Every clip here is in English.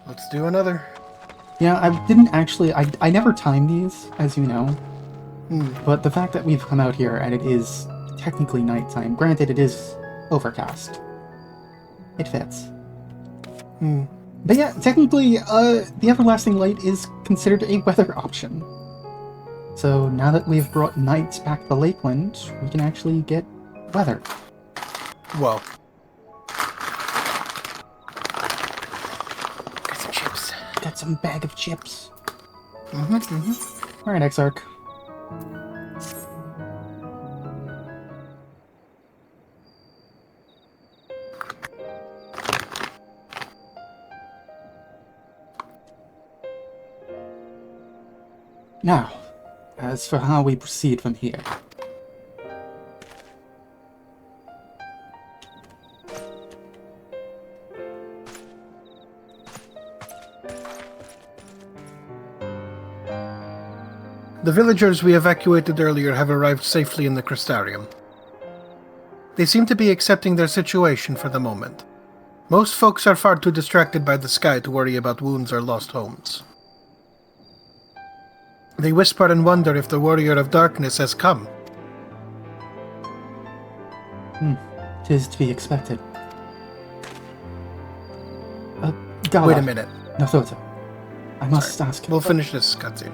Let's do another. Yeah, I didn't actually... I never time these, as you know. Hmm. But the fact that we've come out here and it is technically nighttime, granted it is overcast, it fits. Hmm. But yeah, technically, the Everlasting Light is considered a weather option. So now that we've brought nights back to Lakeland, we can actually get weather. Well. Got some chips. Got some bag of chips. Mm-hmm. Alright, Exarch. Now, as for how we proceed from here. The villagers we evacuated earlier have arrived safely in the Crystarium. They seem to be accepting their situation for the moment. Most folks are far too distracted by the sky to worry about wounds or lost homes. They whisper and wonder if the Warrior of Darkness has come. 'Tis to be expected. Gala. Wait a minute. No, Thota. I must ask... We'll finish this cutscene.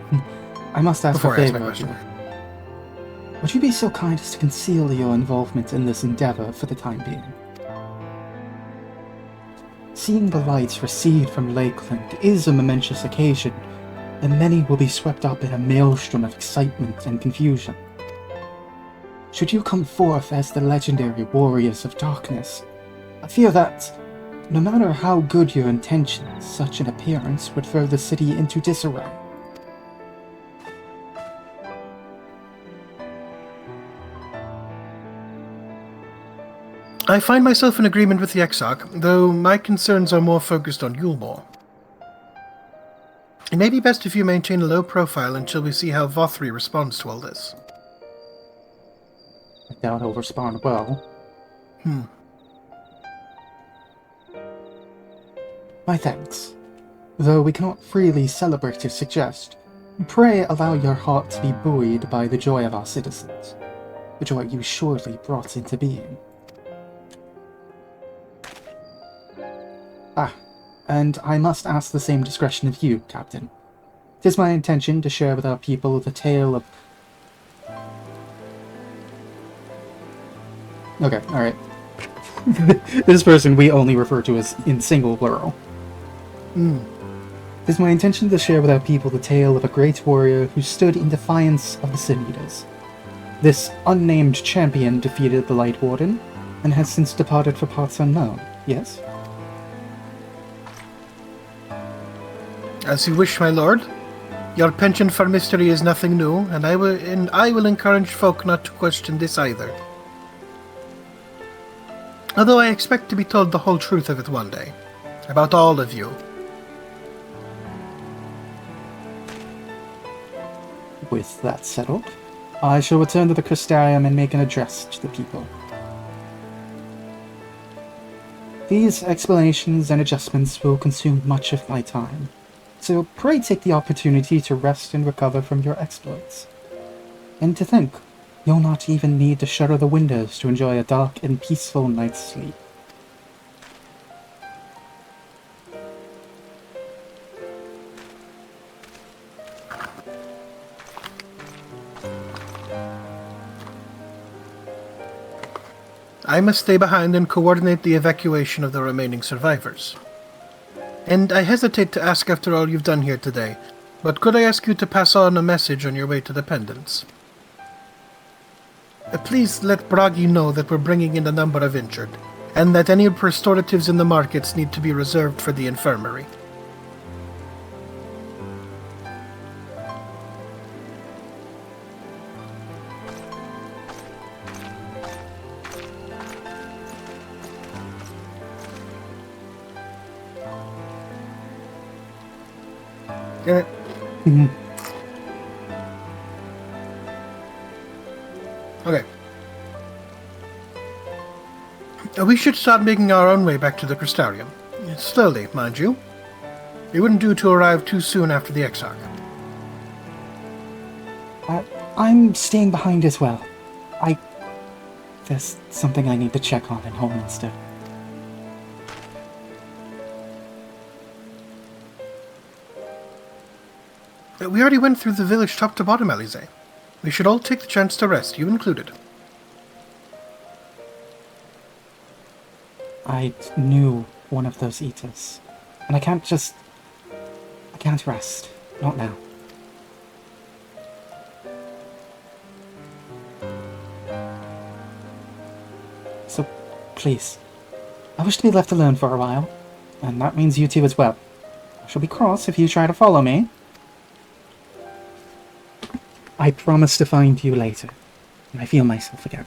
I must ask Before a I ask my favor of you. question. Would you be so kind as to conceal your involvement in this endeavor for the time being? Seeing the lights recede from Lakeland is a momentous occasion, and many will be swept up in a maelstrom of excitement and confusion. Should you come forth as the legendary Warriors of Darkness, I fear that, no matter how good your intentions, such an appearance would throw the city into disarray. I find myself in agreement with the Exarch, though my concerns are more focused on Yulmore. It may be best if you maintain a low profile until we see how Vothri responds to all this. I doubt he'll respond well. My thanks. Though we cannot freely celebrate or suggest, pray allow your heart to be buoyed by the joy of our citizens, the joy you surely brought into being. And I must ask the same discretion of you, Captain. 'Tis my intention to share with our people the tale of... Okay, alright. This person we only refer to as in single plural. It is my intention to share with our people the tale of a great warrior who stood in defiance of the Sin Eaters. This unnamed champion defeated the Light Warden, and has since departed for parts unknown, yes? As you wish, my lord. Your penchant for mystery is nothing new, and I will encourage folk not to question this either. Although I expect to be told the whole truth of it one day. About all of you. With that settled, I shall return to the Crystarium and make an address to the people. These explanations and adjustments will consume much of my time, so pray take the opportunity to rest and recover from your exploits. And to think, you'll not even need to shutter the windows to enjoy a dark and peaceful night's sleep. I must stay behind and coordinate the evacuation of the remaining survivors. And I hesitate to ask after all you've done here today, but could I ask you to pass on a message on your way to the Pendants? Please let Bragi know that we're bringing in a number of injured, and that any restoratives in the markets need to be reserved for the infirmary. Get it? Okay. We should start making our own way back to the Crystarium. Slowly, mind you. It wouldn't do to arrive too soon after the Exarch. I'm staying behind as well. There's something I need to check on in Holminster. We already went through the village top to bottom, Alize. We should all take the chance to rest, you included. I knew one of those eaters. And I can't rest. Not now. So, please. I wish to be left alone for a while. And that means you two as well. I shall be cross if you try to follow me. I promise to find you later. And I feel myself again.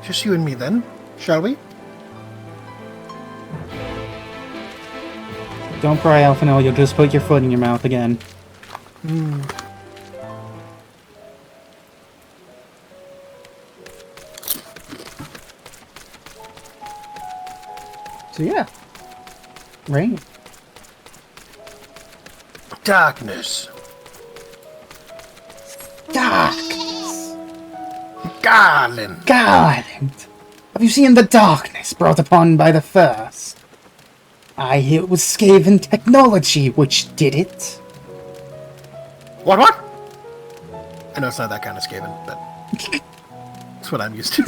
Just you and me then, shall we? Don't cry, Alphanel, you'll just put your foot in your mouth again. So yeah. Rain. Darkness. Garland! Have you seen the darkness brought upon by the first? I hear it was Skaven technology which did it. What? I know it's not that kind of Skaven, but that's what I'm used to.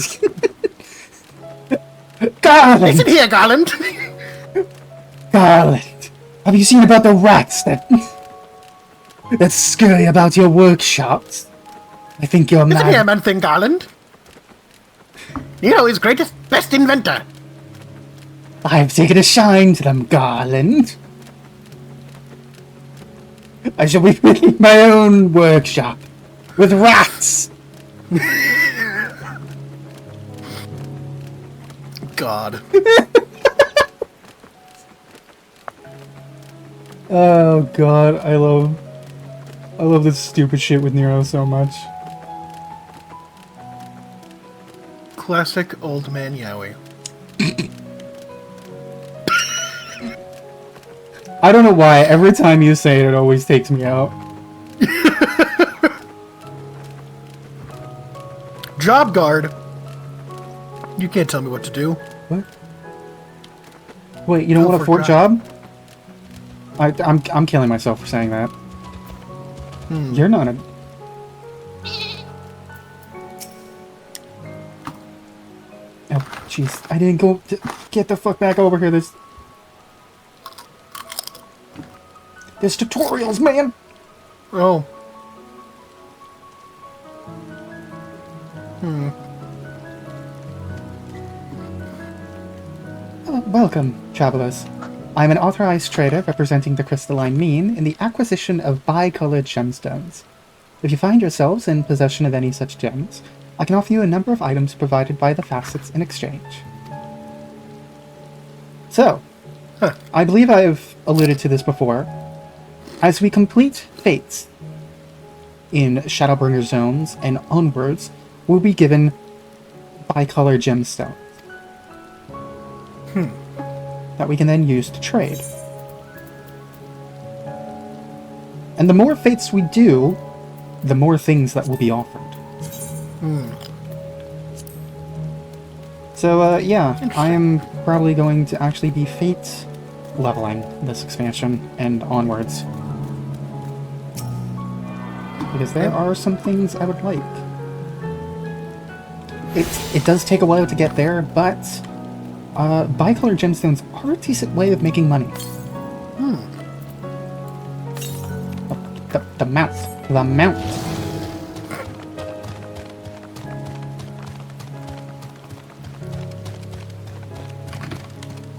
Garland! Listen here, Garland! Garland! Have you seen about the rats that scurry about your workshops? I think you're Listen mad. here, man-thing, Garland. Nero is greatest, best inventor. I've taken a shine to them, Garland. I shall be building my own workshop with rats. God. Oh God, I love this stupid shit with Nero so much. Classic old man Yowie. I don't know why, every time you say it, it always takes me out. Job guard. You can't tell me what to do. What? Wait, you don't want a fort job? I'm killing myself for saying that. You're not a... Oh, jeez. I didn't go... Get the fuck back over here. There's tutorials, man! Oh. Welcome, travelers. I'm an authorized trader representing the crystalline mean in the acquisition of bi-colored gemstones. If you find yourselves in possession of any such gems, I can offer you a number of items provided by the facets in exchange. So, I believe I've alluded to this before. As we complete fates in Shadowbringers zones and onwards, we'll be given bi-colored gemstones that we can then use to trade. And the more fates we do, the more things that will be offered. So, yeah, I am probably going to actually be fate leveling this expansion and onwards. Because there are some things I would like. It does take a while to get there, but bi-colored gemstones are a decent way of making money. The mount. The mount.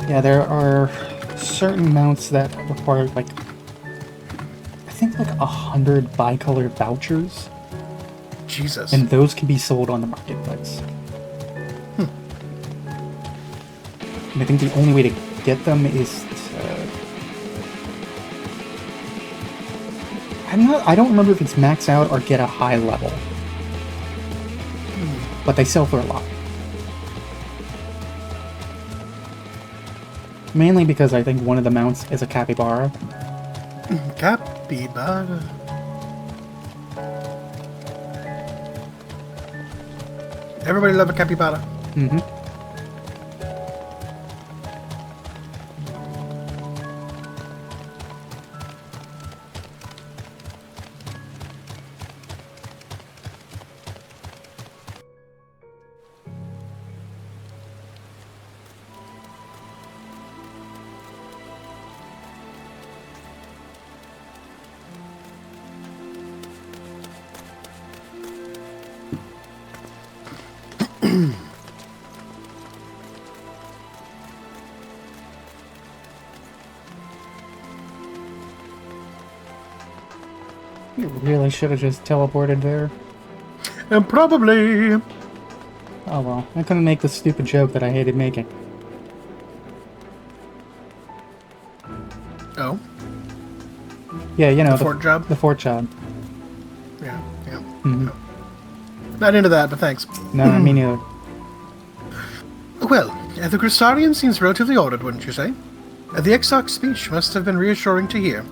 Yeah, there are certain mounts that require, like, I think like 100 bi-colored vouchers. Jesus. And those can be sold on the marketplace. And I think the only way to get them is to I don't remember if it's max out or get a high level. But they sell for a lot. Mainly because I think one of the mounts is a capybara. Capybara. Everybody love a capybara. Mm-hmm. You really should have just teleported there. And probably... Oh well, I couldn't make the stupid joke that I hated making. Oh? Yeah, you know, The fort job? The fort job. Yeah. Mm-hmm. Not into that, but thanks. No, me neither. Well, the Crystarium seems relatively ordered, wouldn't you say? The Exarch's speech must have been reassuring to hear.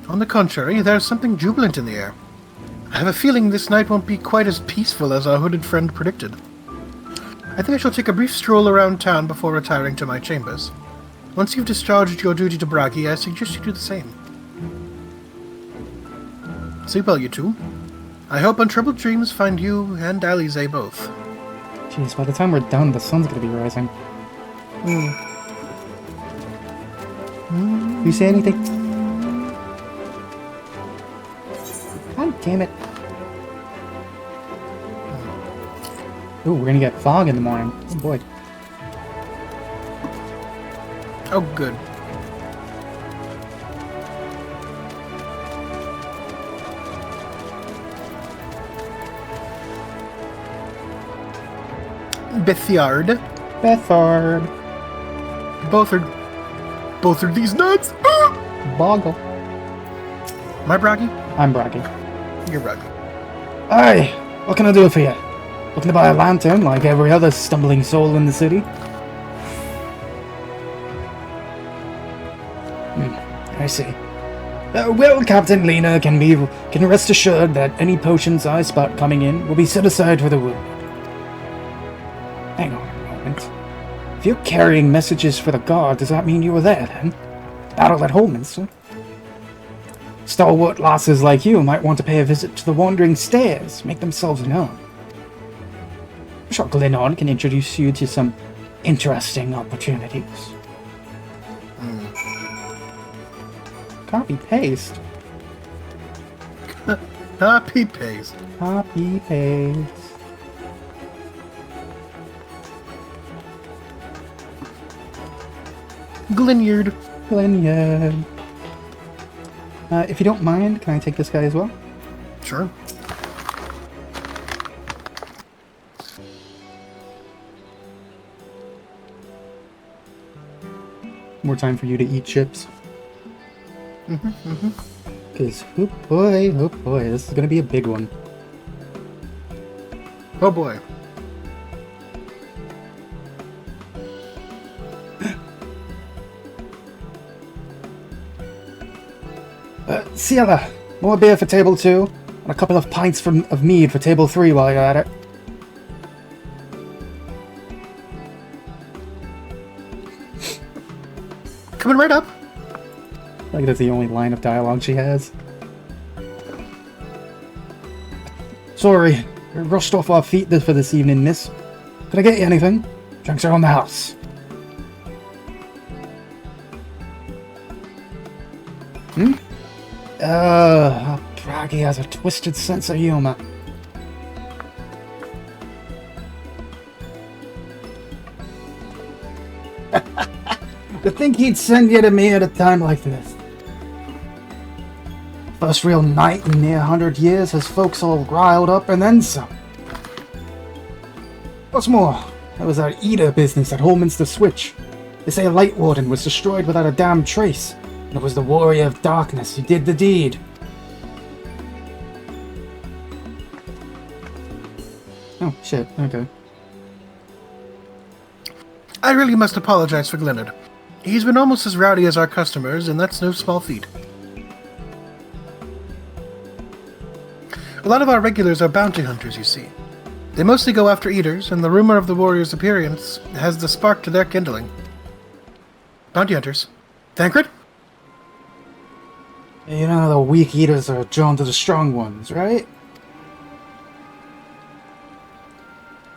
On the contrary, there's something jubilant in the air. I have a feeling this night won't be quite as peaceful as our hooded friend predicted. I think I shall take a brief stroll around town before retiring to my chambers. Once you've discharged your duty to Bragi, I suggest you do the same. Sleep well, you two. I hope untroubled dreams find you and Alize both. Jeez, by the time we're done, the sun's gonna be rising. You say anything? God damn it. Ooh, we're gonna get fog in the morning. Oh boy. Oh, good. Bethiard. Bethard. Both are these nuts. Boggle. Am I Bragi? I'm Bragi. You're Bragi. Hey, what can I do for you? Looking to buy a lantern like every other stumbling soul in the city? I see. Well, Captain Lena can rest assured that any potions I spot coming in will be set aside for the wounded. Hang on a moment. If you're carrying messages for the guard, does that mean you were there then? Battle at Holminster? Stalwart lasses like you might want to pay a visit to the Wandering Stairs, make themselves known. I'm sure Glennon can introduce you to some interesting opportunities. Copy paste. Copy paste. Copy paste. Glinyard. Glennon. If you don't mind, can I take this guy as well? Sure. More time for you to eat chips. Because, oh boy, this is gonna be a big one. Oh boy. Ciela, more beer for table 2, and a couple of pints of mead for table 3 while you're at it. Coming right up. Like that's the only line of dialogue she has. Sorry, we're rushed off our feet for this evening, miss. Can I get you anything? Drinks are on the house. Bragi has a twisted sense of humor. To think he'd send you to me at a time like this. First real night in near 100 years has folks all riled up and then some. What's more, there was that eater business at Holminster Switch. They say a light warden was destroyed without a damn trace. It was the warrior of darkness who did the deed. Oh, shit. Okay. I really must apologize for Glenard. He's been almost as rowdy as our customers, and that's no small feat. A lot of our regulars are bounty hunters, you see. They mostly go after eaters, and the rumor of the warrior's appearance has the spark to their kindling. Bounty hunters. Thancred? You know the weak eaters are drawn to the strong ones, right?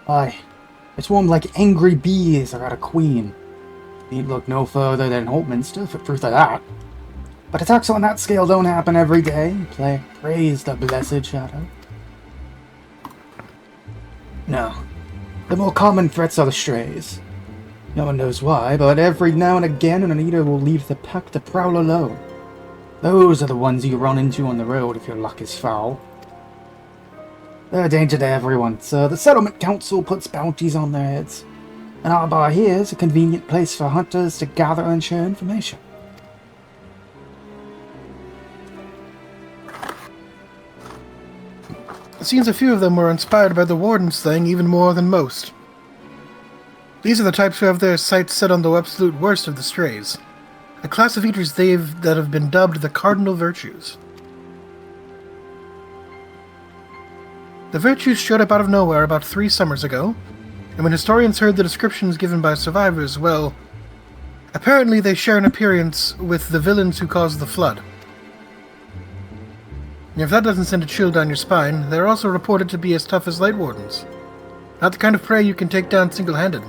Aye. It's warm like angry bees are at a queen. Need look no further than Holtminster for proof of that. But attacks on that scale don't happen every day. Praise the blessed Shadow. No. The more common threats are the strays. No one knows why, but every now and again an eater will leave the pack to prowl alone. Those are the ones you run into on the road if your luck is foul. They're a danger to everyone, so the Settlement Council puts bounties on their heads. And our bar here is a convenient place for hunters to gather and share information. It seems a few of them were inspired by the Warden's thing even more than most. These are the types who have their sights set on the absolute worst of the strays. A class of eaters that have been dubbed the Cardinal Virtues. The Virtues showed up out of nowhere about 3 summers ago, and when historians heard the descriptions given by survivors, well, apparently they share an appearance with the villains who caused the flood. And if that doesn't send a chill down your spine, they're also reported to be as tough as Light Wardens. Not the kind of prey you can take down single-handed.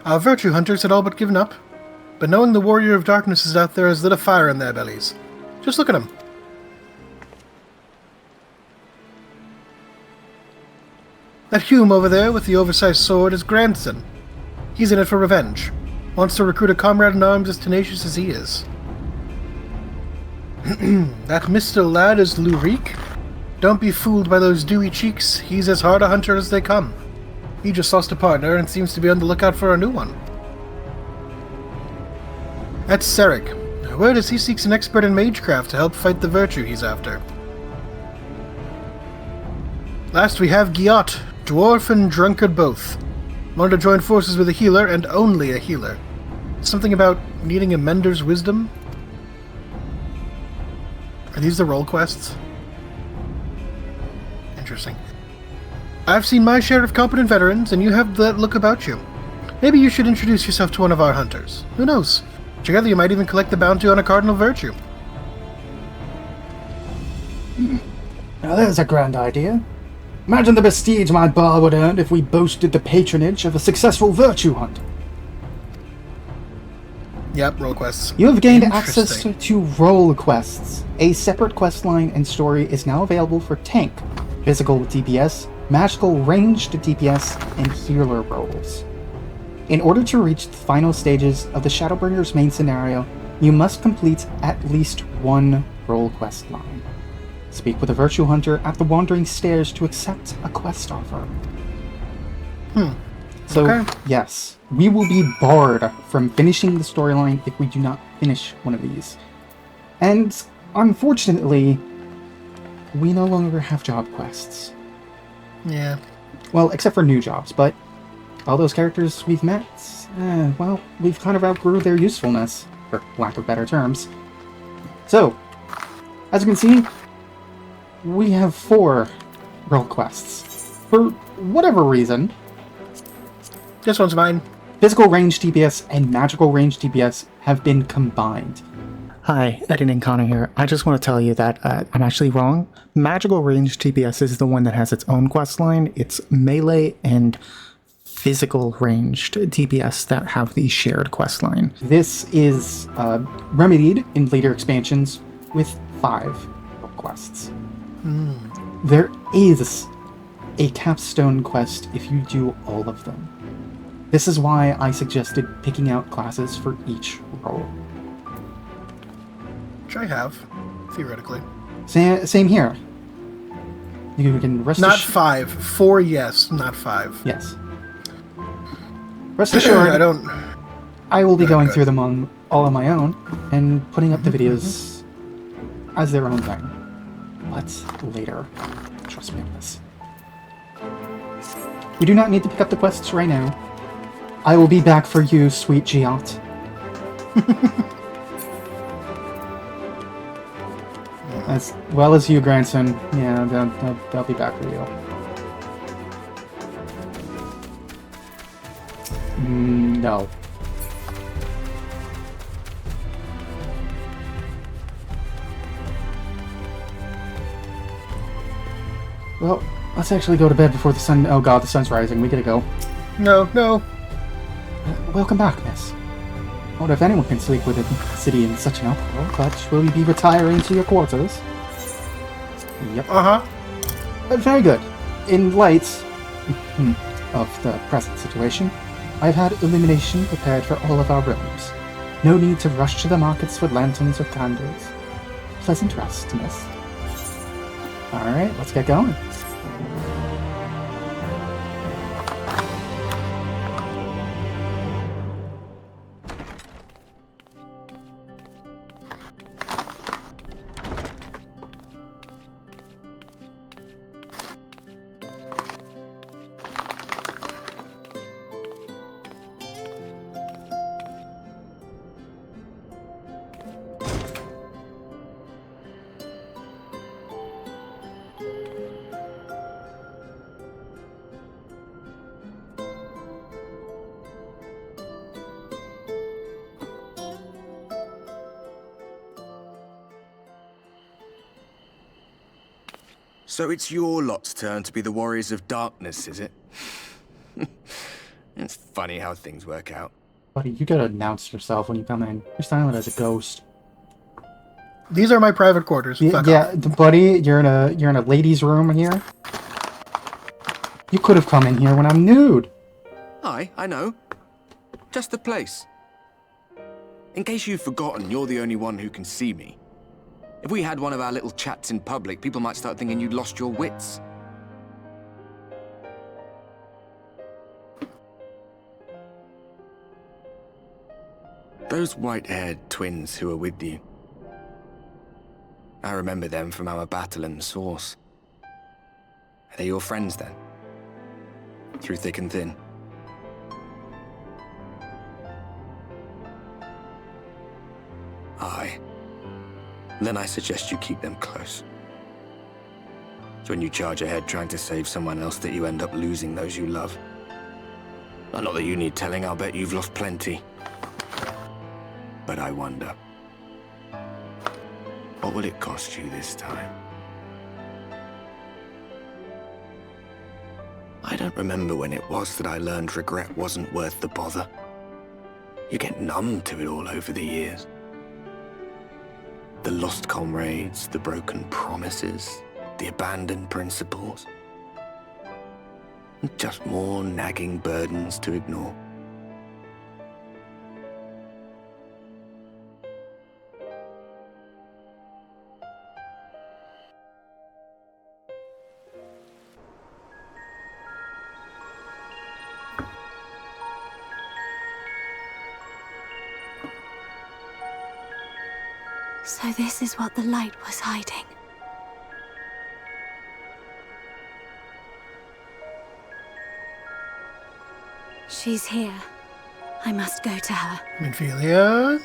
Our Virtue Hunters had all but given up, but knowing the Warrior of Darkness is out there has lit a fire in their bellies. Just look at them. That Hume over there with the oversized sword is Grandson. He's in it for revenge. Wants to recruit a comrade in arms as tenacious as he is. That Mr. lad is Lurique. Don't be fooled by those dewy cheeks. He's as hard a hunter as they come. He just lost a partner and seems to be on the lookout for a new one. That's Seric. Word is he seeks an expert in magecraft to help fight the virtue he's after. Last we have Giot, dwarf and drunkard both. Wanted to join forces with a healer, and only a healer. Something about needing a mender's wisdom? Are these the role quests? Interesting. I've seen my share of competent veterans, and you have that look about you. Maybe you should introduce yourself to one of our hunters. Who knows? Together you might even collect the bounty on a Cardinal Virtue. Now there's a grand idea. Imagine the prestige my bar would earn if we boasted the patronage of a successful virtue hunt. Yep, role quests. You have gained access to role quests. A separate quest line and story is now available for tank, physical DPS, magical ranged DPS, and healer roles. In order to reach the final stages of the Shadowbringers main scenario, you must complete at least one role quest line. Speak with a Virtue Hunter at the Wandering Stairs to accept a quest offer. So, okay. Yes, we will be barred from finishing the storyline if we do not finish one of these. And, unfortunately, we no longer have job quests. Yeah. Well, except for new jobs, but all those characters we've met, well, we've kind of outgrew their usefulness, for lack of better terms. So, as you can see, we have 4 role quests. For whatever reason, this one's mine. Physical range DPS and magical range DPS have been combined. Hi, Editing Connor here. I just want to tell you that I'm actually wrong. Magical range DPS is the one that has its own quest line. It's melee and physical ranged DPS that have the shared quest line. This is remedied in later expansions with 5 quests. There is a capstone quest if you do all of them. This is why I suggested picking out classes for each role. Which I have, theoretically. Same here. You can rest Not 5. 4, yes. Not 5. Yes. Rest assured, I will be going Good. through them all on my own and putting up the videos as their own thing. But later. Trust me on this. You do not need to pick up the quests right now. I will be back for you, sweet Giot. As well as you, grandson. Yeah, they'll be back for you. No. Well, let's actually go to bed before the sun... Oh god, the sun's rising. We gotta go. No. Welcome back, miss. I wonder if anyone can sleep within the city in such an uproar, but will you be retiring to your quarters? Yep. Very good. In light of the present situation, I've had illumination prepared for all of our rooms. No need to rush to the markets with lanterns or candles. Pleasant rest, miss. Alright, let's get going. So it's your lot's turn to be the Warriors of Darkness, is it? It's funny how things work out. Buddy, you gotta announce yourself when you come in. You're silent as a ghost. These are my private quarters. Fuck off. Buddy, you're in a ladies' room here. You could have come in here when I'm nude. Aye, I know. Just the place. In case you've forgotten, you're the only one who can see me. If we had one of our little chats in public, people might start thinking you'd lost your wits. Those white-haired twins who are with you. I remember them from our battle in the Source. Are they your friends then? Through thick and thin? Aye. Then I suggest you keep them close. It's when you charge ahead trying to save someone else that you end up losing those you love. Not that you need telling, I'll bet you've lost plenty. But I wonder, what will it cost you this time? I don't remember when it was that I learned regret wasn't worth the bother. You get numb to it all over the years. The lost comrades, the broken promises, the abandoned principles. Just more nagging burdens to ignore. So this is what the light was hiding. She's here. I must go to her. Minfilia?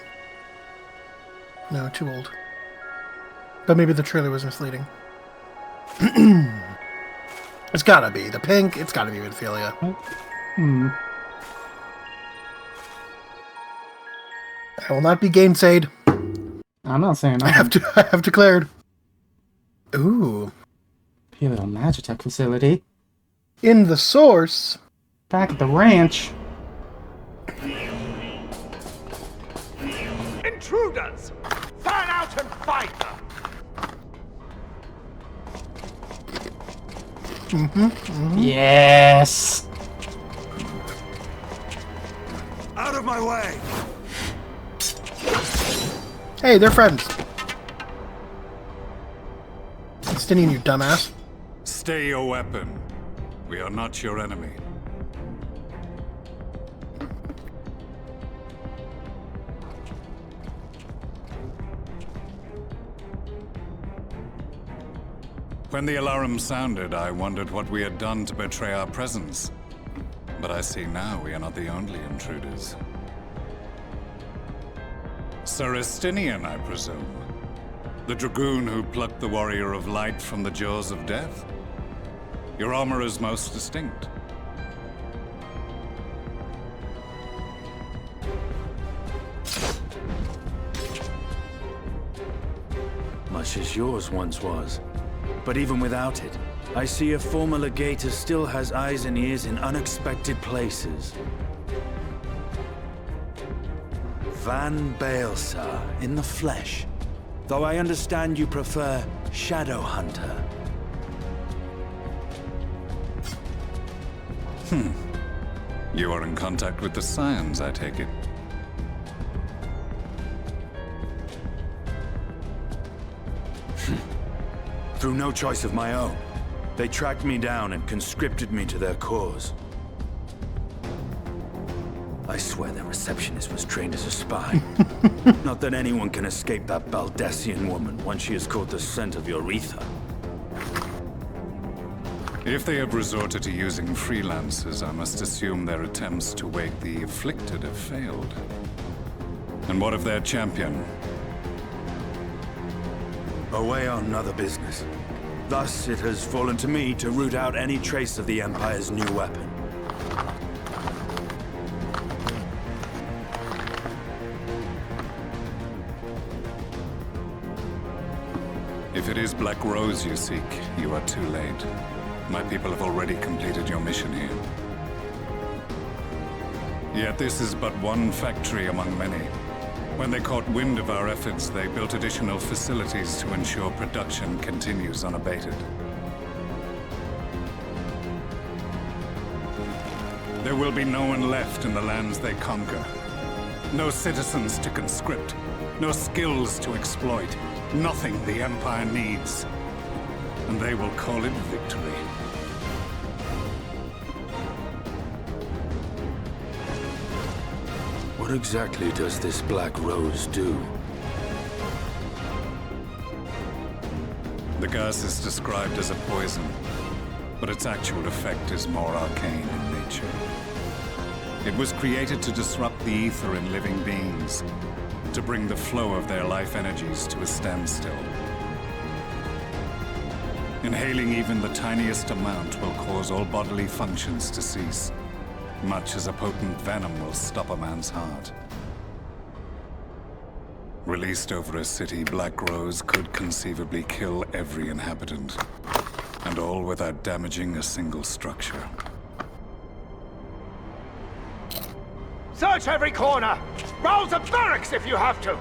No, too old. But maybe the trailer was misleading. It's gotta be. The pink, it's gotta be Minfilia. I will not be gainsayed. I'm not saying I have declared. Ooh. Be a little Magitech facility. In the Source. Back at the ranch. Intruders! Fan out and fight them! Yes. Out of my way! Hey, they're friends. Stinian, you dumbass. Stay your weapon. We are not your enemy. When the alarm sounded, I wondered what we had done to betray our presence. But I see now we are not the only intruders. Sir Estinian, I presume. The dragoon who plucked the Warrior of Light from the jaws of death? Your armor is most distinct. Much as yours once was. But even without it, I see a former legator still has eyes and ears in unexpected places. Van Baelsar, in the flesh. Though I understand you prefer Shadow Hunter. You are in contact with the Scions, I take it. Through no choice of my own. They tracked me down and conscripted me to their cause. I swear their receptionist was trained as a spy. Not that anyone can escape that Baldessian woman once she has caught the scent of your ether. If they have resorted to using freelancers, I must assume their attempts to wake the afflicted have failed. And what of their champion? Away on other business. Thus, it has fallen to me to root out any trace of the Empire's new weapon. If it is Black Rose you seek, you are too late. My people have already completed your mission here. Yet this is but one factory among many. When they caught wind of our efforts, they built additional facilities to ensure production continues unabated. There will be no one left in the lands they conquer. No citizens to conscript. No skills to exploit. Nothing the Empire needs. And they will call it victory. What exactly does this Black Rose do? The gas is described as a poison, but its actual effect is more arcane in nature. It was created to disrupt the ether in living beings, to bring the flow of their life energies to a standstill. Inhaling even the tiniest amount will cause all bodily functions to cease, much as a potent venom will stop a man's heart. Released over a city, Black Rose could conceivably kill every inhabitant, and all without damaging a single structure. Search every corner! Roll the barracks if you have to!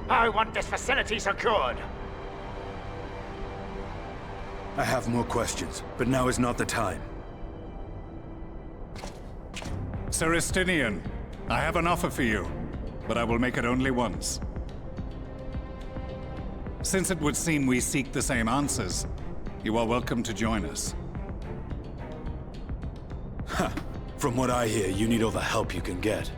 I want this facility secured! I have more questions, but now is not the time. Sir Estinian, I have an offer for you, but I will make it only once. Since it would seem we seek the same answers, you are welcome to join us. Ha! From what I hear, you need all the help you can get.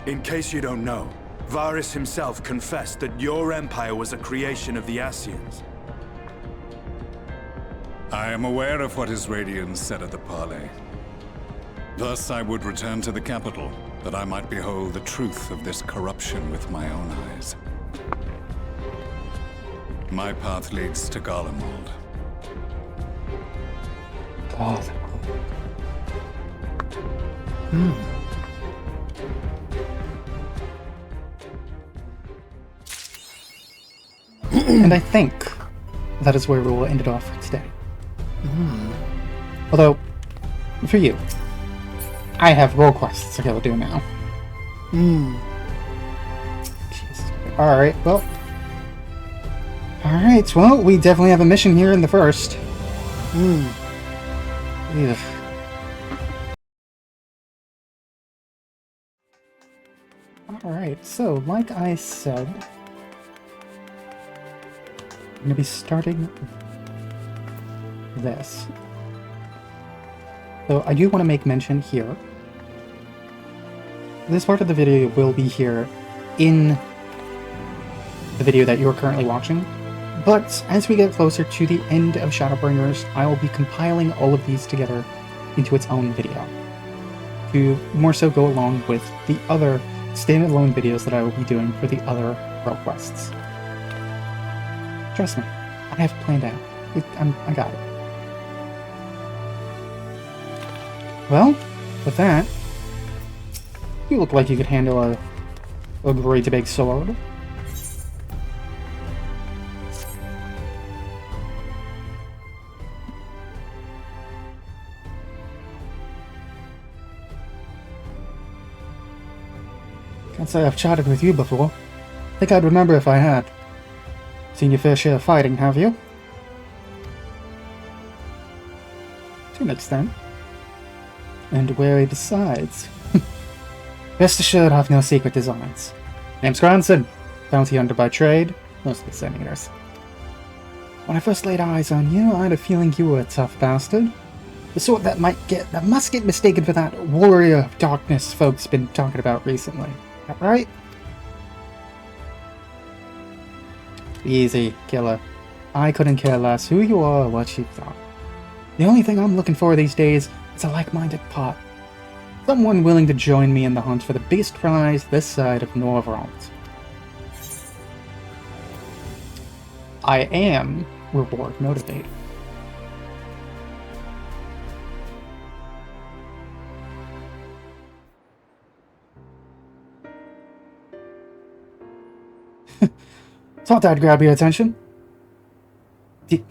In case you don't know, Varys himself confessed that your empire was a creation of the Ascians. I am aware of what his Radiance said at the parley. Thus I would return to the capital, that I might behold the truth of this corruption with my own eyes. My path leads to Garlemald. God. And I think that is where we will end it off for today. Although, for you, I have role quests I gotta do now. Jeez. Alright, well. Alright, well, we definitely have a mission here in the first. Ugh. Alright, so like I said, I'm gonna be starting this. So I do want to make mention here. This part of the video will be here in the video that you're currently watching, But as we get closer to the end of Shadowbringers, I will be compiling all of these together into its own video, to more so go along with the other standalone videos that I will be doing for the other role quests. Trust me, I have it planned out. I got it. Well, with that, you look like you could handle a great big sword. Can't say I've chatted with you before. Think I'd remember if I had. Seen your fair share of fighting, have you? To an extent. And wary besides. Rest assured I've no secret designs. Name's Granson. Bounty hunter by trade, mostly Sin-Eaters. When I first laid eyes on you, I had a feeling you were a tough bastard. The sort that must get mistaken for that warrior of darkness folks been talking about recently. That right? Easy, killer. I couldn't care less who you are or what you thought. The only thing I'm looking for these days is a like-minded pot. Someone willing to join me in the hunt for the biggest prize this side of Norvrond. I am reward motivated. Thought that'd grab your attention. The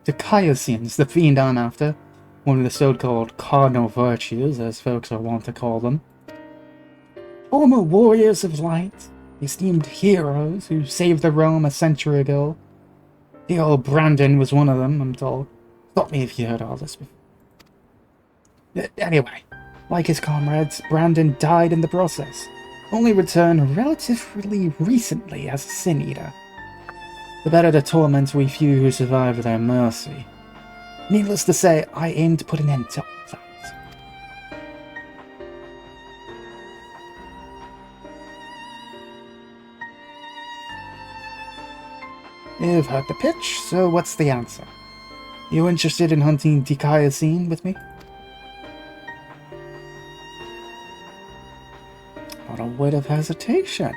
Kaiosins, the fiend I'm after, one of the so-called cardinal virtues, as folks are wont to call them. Former warriors of light, esteemed heroes who saved the realm a century ago. The old Brandon was one of them, I'm told. Stop me if you heard all this before. Anyway, like his comrades, Brandon died in the process. Only returned relatively recently as a Sin-Eater. The better to torment we few who survive their mercy. Needless to say, I aim to put an end to all that. You've heard the pitch, so what's the answer? You interested in hunting Dikaiosine with me? Not a word of hesitation.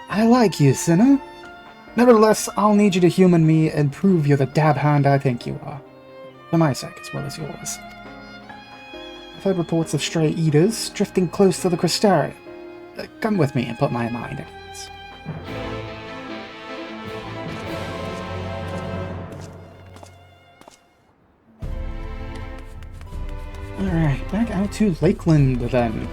I like you, sinner. Nevertheless, I'll need you to human me and prove you're the dab hand I think you are. For my sake as well as yours. I've heard reports of stray eaters drifting close to the Crystarium. Come with me and put my mind at ease. Alright, back out to Lakeland then.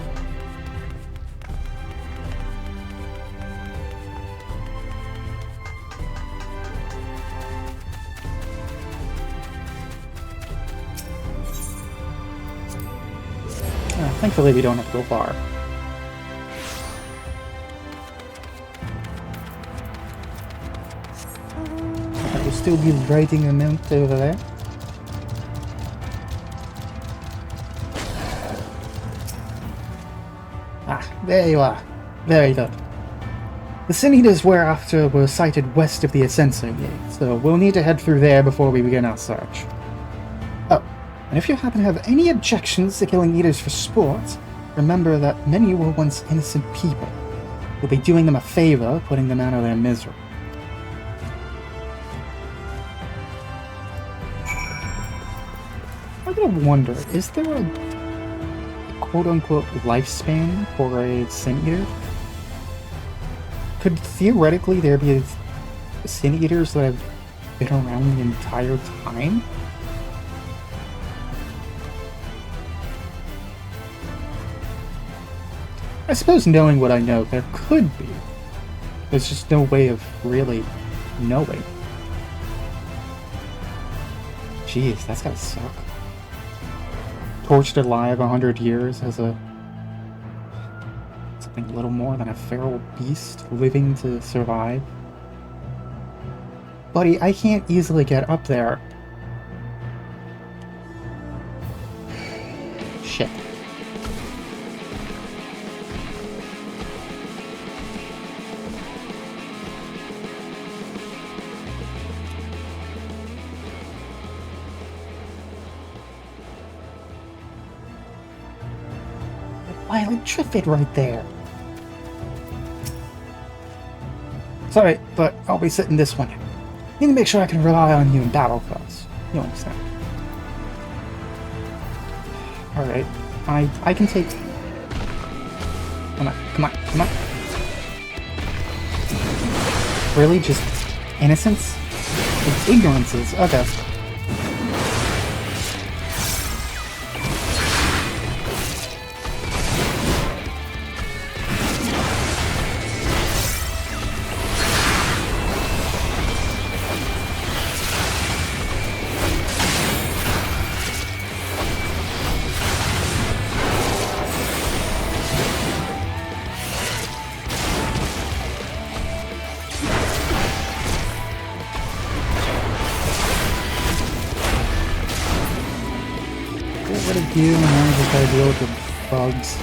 Thankfully, we don't have to go far. I will still be writing a note over there. Ah, there you are. Very good. The Sin-Eaters we're after were sighted west of the Ascenso Gate, so we'll need to head through there before we begin our search. And if you happen to have any objections to killing eaters for sport, remember that many were once innocent people. You'll be doing them a favor, putting them out of their misery. I gotta wonder, is there a quote-unquote lifespan for a Sin-Eater? Could theoretically there be Sin-Eaters that have been around the entire time? I suppose knowing what I know, there could be. There's just no way of really knowing. Jeez, that's gotta suck. Torched alive 100 years as something a little more than a feral beast living to survive. Buddy, I can't easily get up there. Shit. Violet Triffid right there. Sorry, but I'll be sitting this one. Need to make sure I can rely on you in battle first. You understand? Alright, I can take... Come on, come on, come on. Really? Just innocence? It's ignorances. Okay. Get rid of you, and now I just gotta deal with the bugs.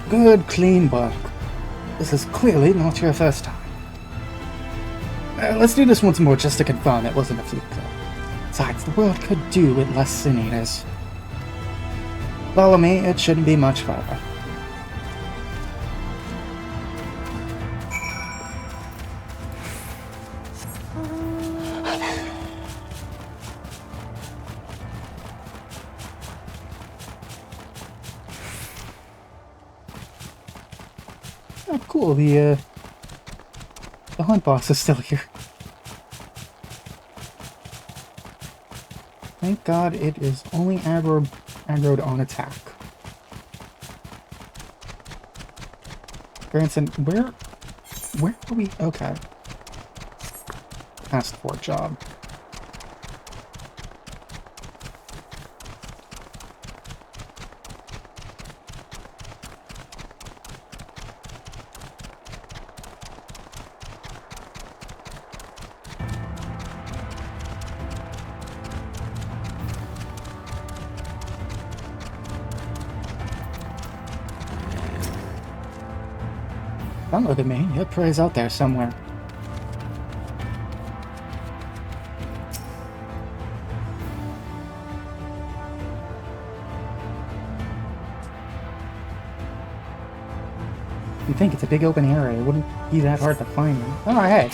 Good, clean work. This is clearly not your first time. Let's do this once more just to confirm it wasn't a fluke. Besides, the world could do with less sin eaters. Follow me, it shouldn't be much further. Oh, cool, the hunt boss is still here. Thank God it is only aggroed on attack. Grandson, where are we? Okay. Asked for a job. Don't look at me. Your prey's out there somewhere. You'd think it's a big open area. It wouldn't be that hard to find them. Oh, hey.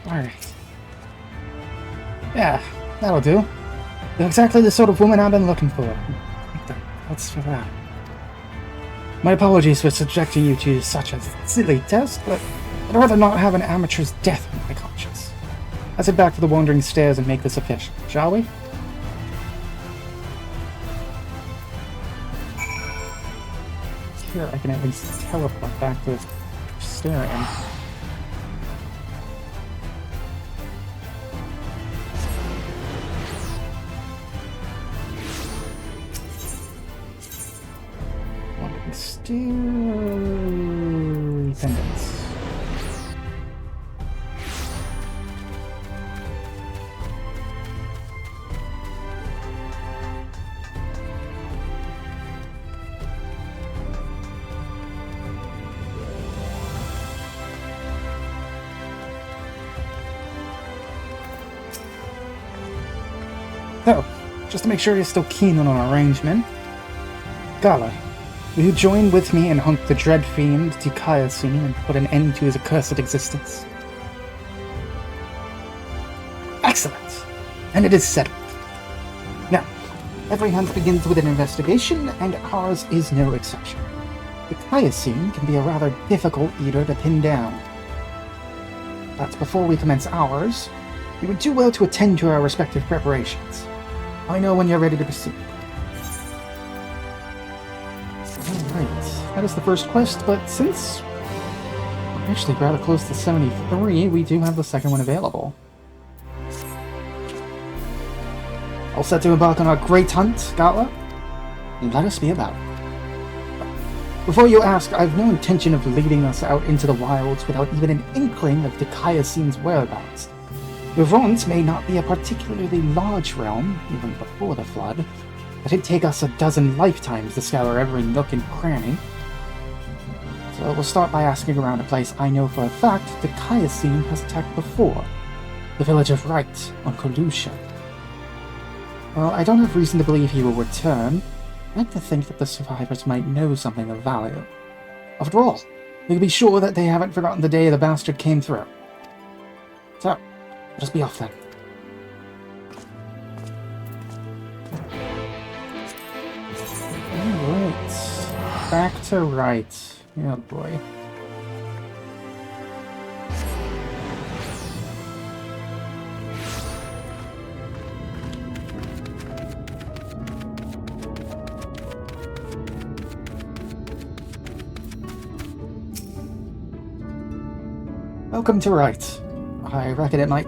Alright. Yeah, that'll do. You're exactly the sort of woman I've been looking for. What's for that? My apologies for subjecting you to such a silly test, but I'd rather not have an amateur's death on my conscience. Let's head back to the Wandering Stairs and make this official, shall we? Here, I can at least teleport back to the stair. Pendants. So, just to make sure you're still keen on our arrangement, Gala, will you join with me and hunt the dread fiend Dikaiosine and put an end to his accursed existence? Excellent! And it is settled. Now, every hunt begins with an investigation, and ours is no exception. Dikaiosine can be a rather difficult eater to pin down. That's before we commence ours. You would do well to attend to our respective preparations. I know when you're ready to proceed. Alright, that is the first quest, but since we're actually rather close to 73, we do have the second one available. All set to embark on our great hunt, Gatla? Let us be about it. Before you ask, I've no intention of leading us out into the wilds without even an inkling of Dikayasin's whereabouts. Vivant may not be a particularly large realm, even before the Flood, but it'd take us a dozen lifetimes to scour every nook and cranny. So we'll start by asking around a place I know for a fact Dikayasin has attacked before, the village of Wright on Kolusha. Well, I don't have reason to believe he will return. I'd like to think that the survivors might know something of value. After all, we can be sure that they haven't forgotten the day the bastard came through. So, let us be off then. Alright. Back to Wright. Oh boy. Welcome to Wright. I reckon it might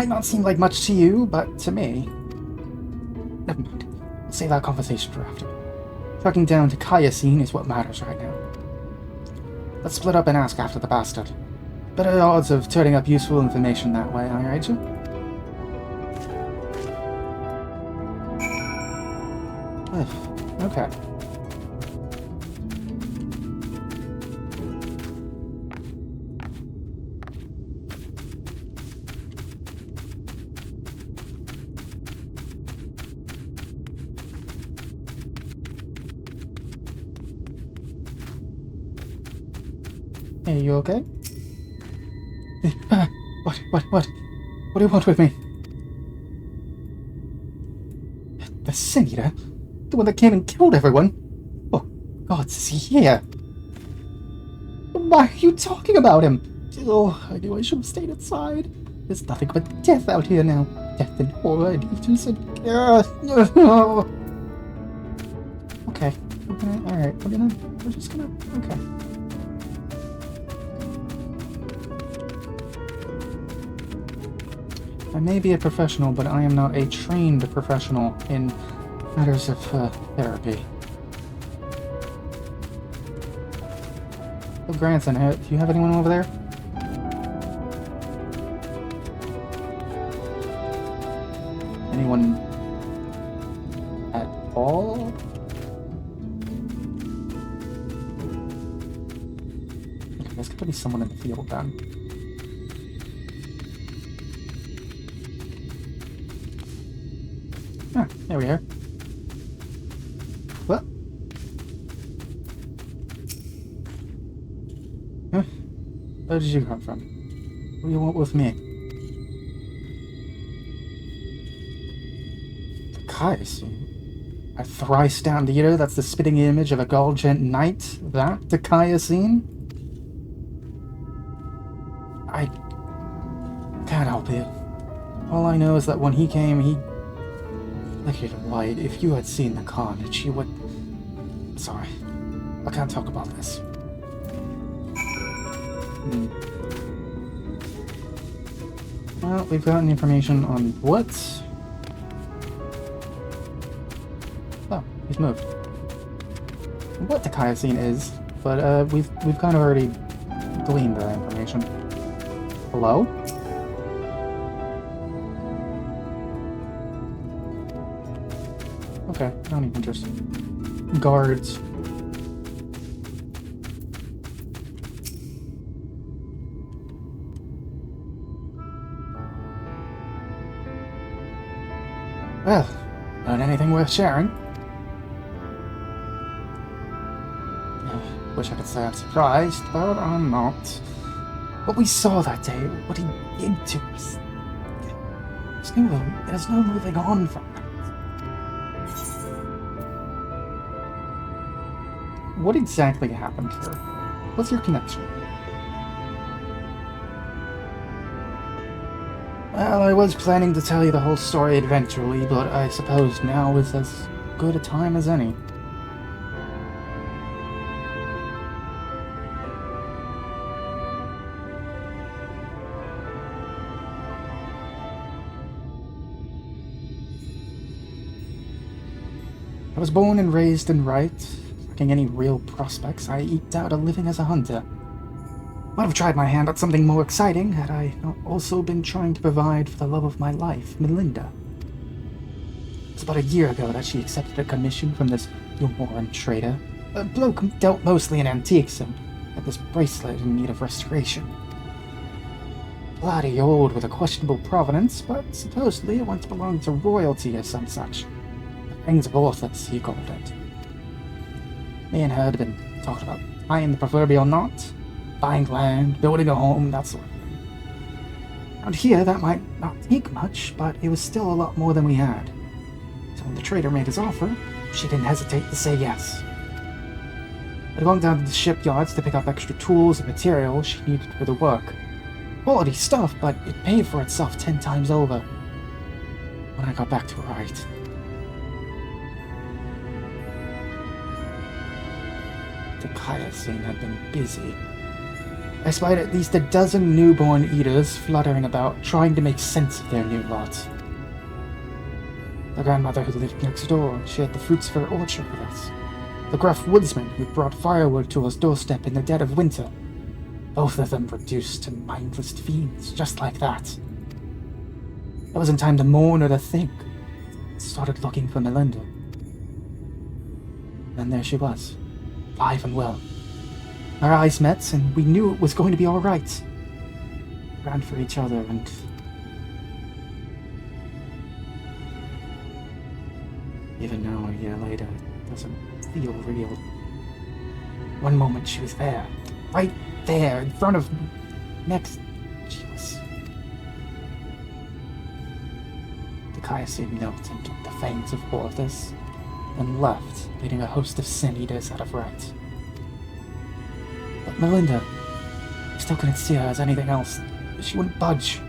not seem like much to you, but to me. Never mind. We'll save that conversation for after. Tracking down to Kayasin is what matters right now. Let's split up and ask after the bastard. Better odds of turning up useful information that way, alright, you? Okay. Hey, you okay? What do you want with me? The Senator? The one that came and killed everyone? Oh, God, is he here? Why are you talking about him? Oh, I knew I should have stayed inside. There's nothing but death out here now. Death and horror and evils and... Okay. Alright, we're just gonna... Okay. I may be a professional, but I am not a trained professional in matters of therapy. Oh, Granson, do you have anyone over there? Anyone at all? Okay, there's gotta be someone in the field then. Ah, there we are. What? Huh? Where did you come from? What do you want with me? Dikayasin? A thrice down leader that's the spitting image of a Galgent knight? That Dikayasin? I can't help you. All I know is that when he came, he flickered white. If you had seen the carnage, you would... Sorry. I can't talk about this. Well, we've gotten information on what? Oh, he's moved. What the Kayasin is, but we've kind of already gleaned that information. Hello? Okay, not even just guards. Well, not anything worth sharing. Wish I could say I'm surprised, but I'm not. What we saw that day, what he did to us, there's no moving on from that. What exactly happened here? What's your connection? Well, I was planning to tell you the whole story eventually, but I suppose now is as good a time as any. I was born and raised in Wright. Lacking any real prospects, I eked out a living as a hunter. Might have tried my hand at something more exciting had I not also been trying to provide for the love of my life, Melinda. It was about a year ago that she accepted a commission from this Umoran trader, a bloke who dealt mostly in antiques and had this bracelet in need of restoration. Bloody old with a questionable provenance, but supposedly it once belonged to royalty or some such. The things of Orthus, he called it. Me and her had been talking about tying the proverbial knot, buying land, building a home, that sort of thing. Around here, that might not take much, but it was still a lot more than we had. So when the trader made his offer, she didn't hesitate to say yes. I'd gone down to the shipyards to pick up extra tools and materials she needed for the work. Quality stuff, but it paid for itself 10 times over. When I got back to Wright. The Kaya scene had been busy. I spied at least a dozen newborn eaters fluttering about, trying to make sense of their new lot. The grandmother who lived next door shared the fruits of her orchard with us. The gruff woodsman who brought firewood to us doorstep in the dead of winter. Both of them reduced to mindless fiends, just like that. There wasn't time to mourn or to think. I started looking for Melinda. Then there she was, alive and well. Our eyes met, and we knew it was going to be all right. We ran for each other, and even now, a year later, it doesn't feel real. One moment she was there, right there, in front of me. Next, she was... The Kaiasin knelt and took the fangs of Orthus, and left, leading a host of sin eaters out of Wright. But Melinda, I still couldn't see her as anything else. She wouldn't budge.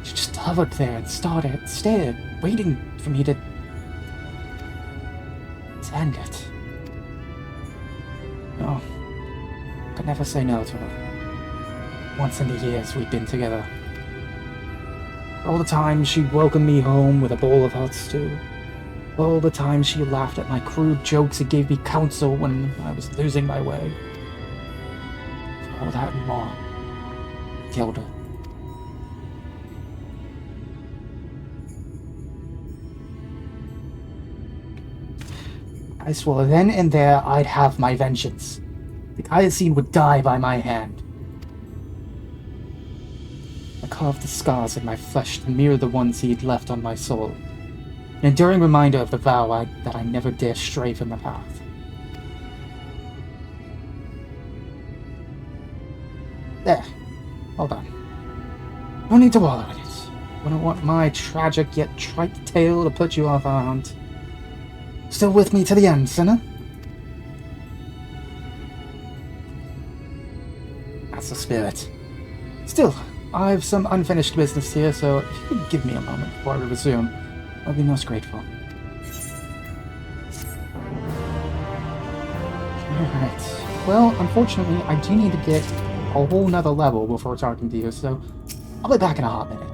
She just hovered there and stared, waiting for me to end it. No, could never say no to her. Once in the years we'd been together. All the time she welcomed me home with a bowl of hot stew. All the time she laughed at my crude jokes and gave me counsel when I was losing my way. For all that and more, killed her. I swore then and there I'd have my vengeance. The Kaiasin would die by my hand. I carved the scars in my flesh to mirror the ones he'd left on my soul. An enduring reminder of the vow that I never dare stray from the path. There. Hold on. No need to wallow in it. Wouldn't want my tragic yet trite tale to put you off our hunt. Still with me to the end, sinner? That's the spirit. Still, I have some unfinished business here, so if you could give me a moment before I resume, I'd be most grateful. Alright. Well, unfortunately, I do need to get a whole nother level before talking to you, so I'll be back in a hot minute.